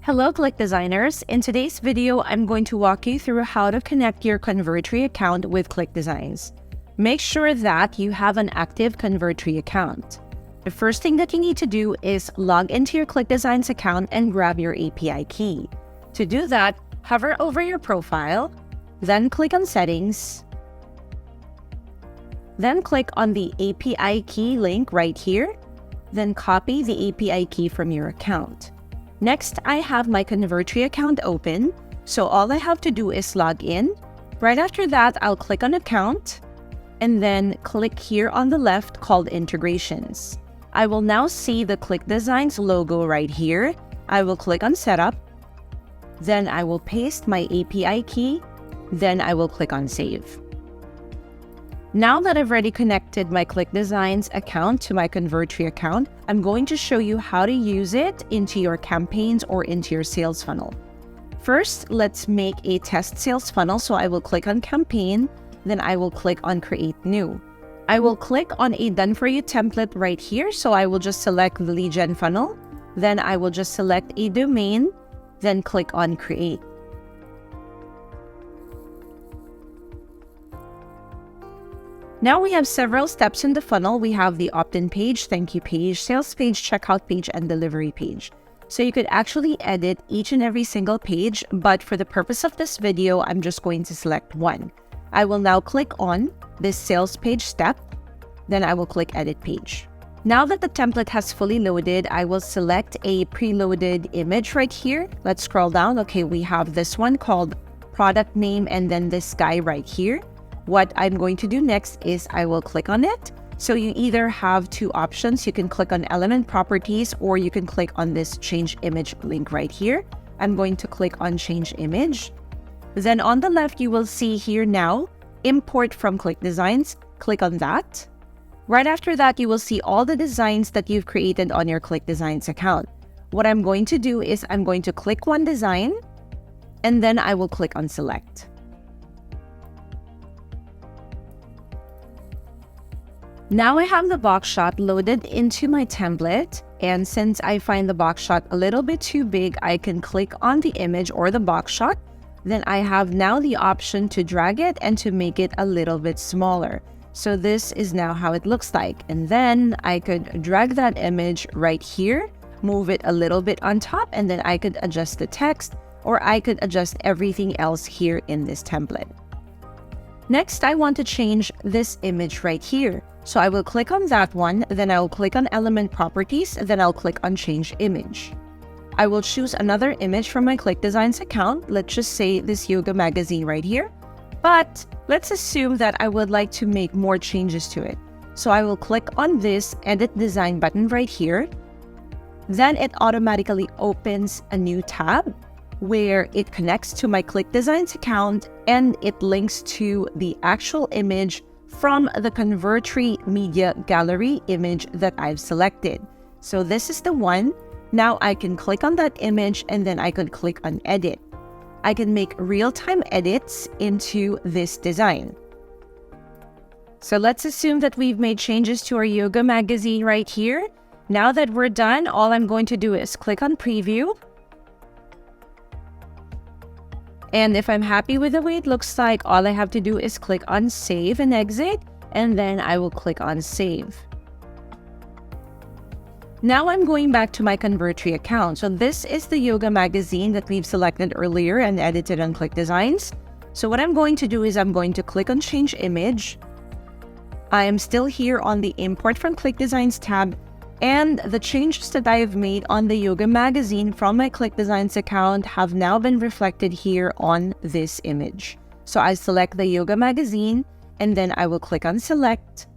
Hello Click Designers! In today's video, I'm going to walk you through how to connect your Convertry account with ClickDesigns. Make sure that you have an active Convertry account. The first thing that you need to do is log into your ClickDesigns account and grab your API key. To do that, hover over your profile, then click on Settings, then click on the API key link right here, then copy the API key from your account. Next, I have my Convertry account open, so all I have to do is log in. Right after that, I'll click on Account, and then click here on the left called Integrations. I will now see the ClickDesigns logo right here. I will click on Setup, then I will paste my API key, then I will click on Save. Now that I've already connected my ClickDesigns account to my Convertry account, I'm going to show you how to use it into your campaigns or into your sales funnel. First, let's make a test sales funnel. So I will click on Campaign, then I will click on Create New. I will click on a Done For You template right here. So I will just select the lead gen funnel, then I will just select a domain, then click on Create. Now we have several steps in the funnel. We have the opt-in page, thank you page, sales page, checkout page, and delivery page. So you could actually edit each and every single page, but for the purpose of this video, I'm just going to select one. I will now click on this sales page step, then I will click Edit Page. Now that the template has fully loaded, I will select a preloaded image right here. Let's scroll down. Okay, we have this one called Product Name and then this guy right here. What I'm going to do next is I will click on it. So you either have two options. You can click on Element Properties or you can click on this Change Image link right here. I'm going to click on Change Image. Then on the left, you will see here now, Import from ClickDesigns. Click on that. Right after that, you will see all the designs that you've created on your ClickDesigns account. What I'm going to do is I'm going to click one design and then I will click on Select. Now I have the box shot loaded into my template, and since I find the box shot a little bit too big, I can click on the image or the box shot. Then I have now the option to drag it and to make it a little bit smaller. So this is now how it looks like. And then I could drag that image right here, move it a little bit on top, and then I could adjust the text or I could adjust everything else here in this template. Next, I want to change this image right here. So I will click on that one, then I will click on Element Properties, then I'll click on Change Image. I will choose another image from my ClickDesigns account. Let's just say this yoga magazine right here. But let's assume that I would like to make more changes to it. So I will click on this Edit Design button right here. Then it automatically opens a new tab where it connects to my ClickDesigns account and it links to the actual image from the Convertry Media Gallery image that I've selected. So this is the one. Now I can click on that image and then I could click on Edit. I can make real-time edits into this design. So let's assume that we've made changes to our yoga magazine right here. Now that we're done, all I'm going to do is click on Preview. And if I'm happy with the way it looks like, all I have to do is click on Save and Exit, and then I will click on Save. Now I'm going back to my Convertry account. So this is the yoga magazine that we've selected earlier and edited on ClickDesigns. So what I'm going to do is I'm going to click on Change Image. I am still here on the Import from ClickDesigns tab, and the changes that I have made on the yoga magazine from my ClickDesigns account have now been reflected here on this image. So I select the yoga magazine and then I will click on Select.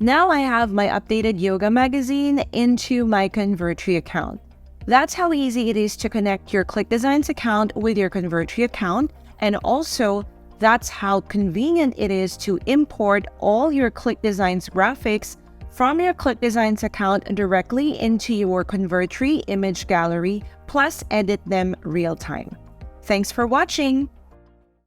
Now I have my updated yoga magazine into my Convertry account. That's how easy it is to connect your ClickDesigns account with your Convertry account, and also that's how convenient it is to import all your ClickDesigns graphics from your ClickDesigns account directly into your Convertry image gallery, plus edit them real time. Thanks for watching!